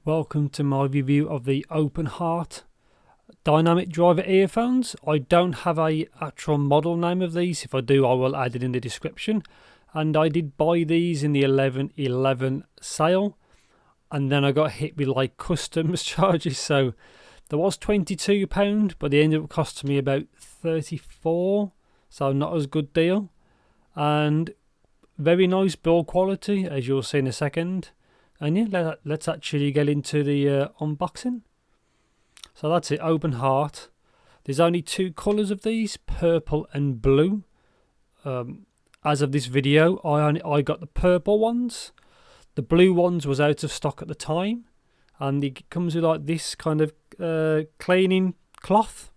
Welcome to my review of the Openheart dynamic driver earphones. I don't have a actual model name of these. If I do, I will add it in the description. And I did buy these in the 11/11 sale, and then I got hit with like customs charges. So there was £22, but they ended up costing me about 34. So not as good deal, and very nice build quality, as you'll see in a second. And yeah, let's actually get into the unboxing. So that's it, Openheart. There's only two colours of these, purple and blue. As of this video, I got the purple ones. The blue ones was out of stock at the time, and it comes with like this kind of cleaning cloth.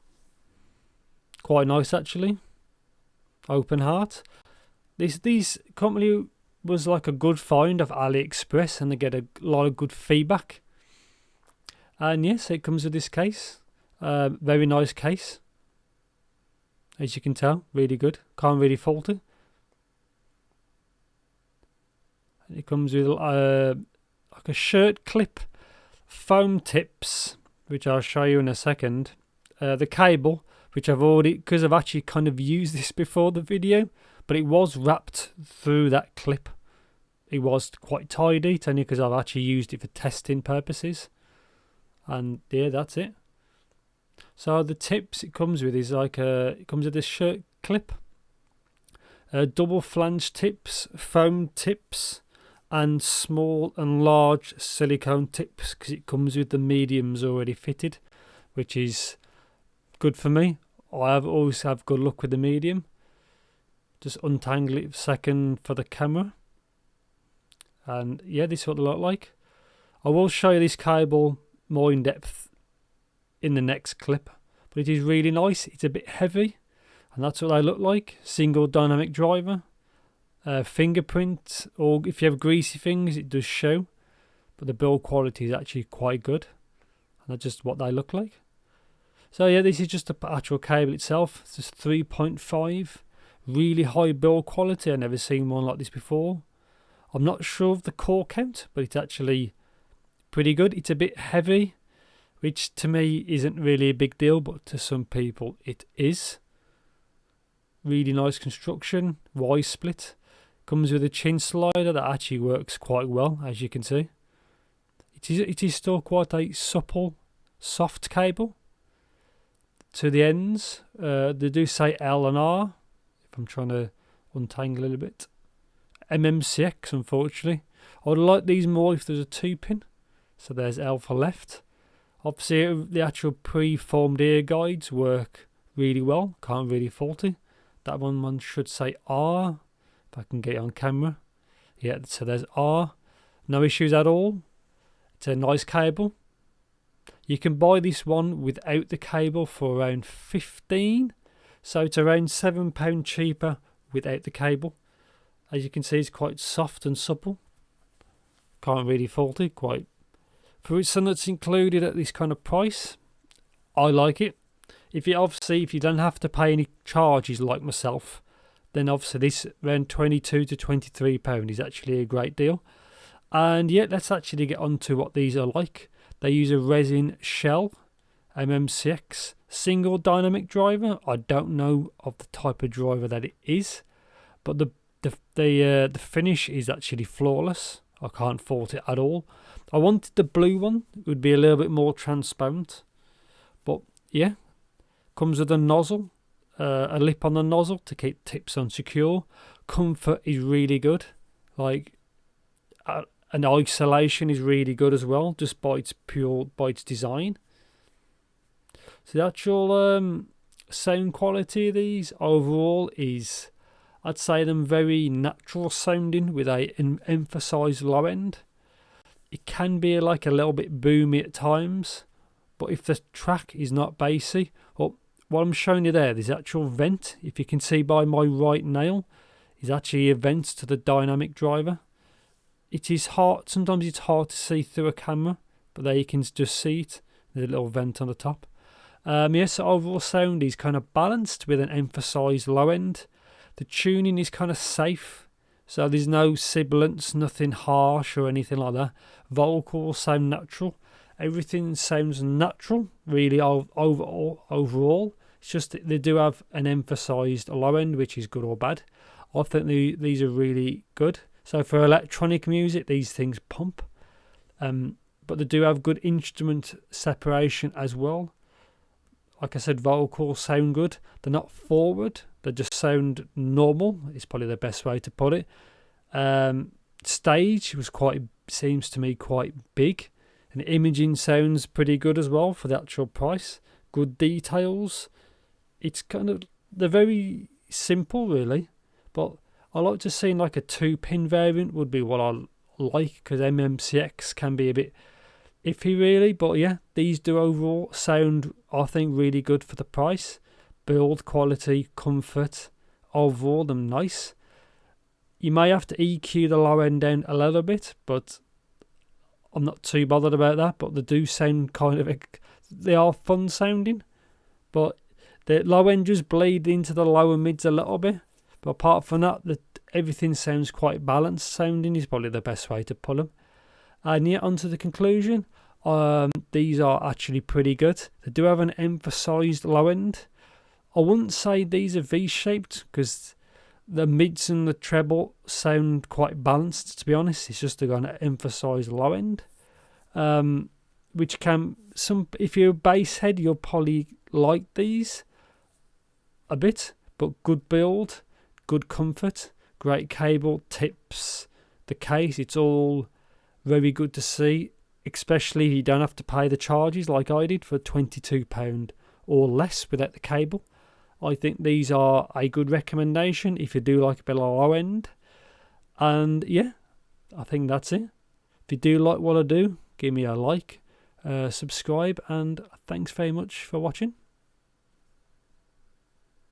Quite nice actually. Openheart. These company was like a good find of AliExpress, and they get a lot of good feedback. And yes, it comes with this case. Very nice case, as you can tell, really good, can't really fault it. It comes with like a shirt clip, foam tips, which I'll show you in a second, the cable, which I've already, because I've actually kind of used this before the video, but it was wrapped through that clip. It was quite tidy, it's only because I've actually used it for testing purposes. And yeah, that's it. So the tips it comes with is like it comes with this shirt clip, double flange tips, foam tips, and small and large silicone tips, because it comes with the mediums already fitted, which is good for me. I always have good luck with the medium. Just untangle it a second for the camera. And yeah, this is what they look like. I will show you this cable more in depth in the next clip, but it is really nice. It's a bit heavy, and that's what they look like. Single dynamic driver, fingerprint, or if you have greasy fingers it does show, but the build quality is actually quite good, and that's just what they look like. So yeah, this is just the actual cable itself. It's just 3.5, really high build quality. I've never seen one like this before. I'm not sure of the core count, but it's actually pretty good. It's a bit heavy, which to me isn't really a big deal, but to some people it is. Really nice construction, Y split. Comes with a chin slider that actually works quite well, as you can see. It is still quite a supple, soft cable. To the ends, they do say L and R, if I'm trying to untangle a little bit. MMCX, unfortunately. I would like these more if there's a 2-pin. So there's L for left. Obviously, the actual pre-formed ear guides work really well. Can't really fault it. That one should say R, if I can get it on camera. Yeah, so there's R. No issues at all. It's a nice cable. You can buy this one without the cable for around 15. So it's around £7 cheaper without the cable. As you can see, it's quite soft and supple. Can't really fault it. Quite, for something that's included at this kind of price, I like it. If you don't have to pay any charges like myself, then obviously this around £22 to £23 is actually a great deal. And yeah, let's actually get on to what these are like. They use a resin shell, MMCX, single dynamic driver. I don't know of the type of driver that it is, but the finish is actually flawless. I can't fault it at all. I wanted the blue one. It would be a little bit more transparent, but yeah, comes with a nozzle, a lip on the nozzle to keep tips on secure. Comfort is really good, like and isolation is really good as well, just by its design. So the actual sound quality of these overall is, I'd say them very natural sounding with an emphasised low end. It can be like a little bit boomy at times, but if the track is not bassy, or what I'm showing you there, there's actual vent, if you can see by my right nail, is actually a vent to the dynamic driver. It is hard, sometimes it's hard to see through a camera, but there you can just see it. There's a little vent on the top. Yes, overall sound is kind of balanced with an emphasised low end. The tuning is kind of safe, so there's no sibilance, nothing harsh or anything like that. Vocals sound natural. Everything sounds natural, really, overall. It's just that they do have an emphasised low end, which is good or bad. I think these are really good. So for electronic music, these things pump. But they do have good instrument separation as well. Like I said, vocals sound good. They're not forward. They just sound normal. It's probably the best way to put it. Stage seems to me quite big. And imaging sounds pretty good as well for the actual price. Good details. It's they're very simple really. But I like to see like a 2-pin variant would be what I like, because MMCX can be a bit iffy really. But yeah, these do overall sound, I think, really good for the price. Build quality, comfort, overall them nice. You may have to EQ the low end down a little bit, but I'm not too bothered about that. But they do sound they are fun sounding, but the low end just bleed into the lower mids a little bit. But apart from that, everything sounds quite balanced sounding is probably the best way to pull them. And yeah, on to the conclusion. These are actually pretty good. They do have an emphasised low end. I wouldn't say these are V-shaped, because the mids and the treble sound quite balanced, to be honest. It's just they're going to emphasise low end. Which if you're a bass head, you'll probably like these a bit. But good build, good comfort, great cable, tips, the case, it's all very good to see. Especially if you don't have to pay the charges like I did for £22 or less without the cable. I think these are a good recommendation if you do like a bit of low end. And yeah, I think that's it. If you do like what I do, give me a like, subscribe, and thanks very much for watching.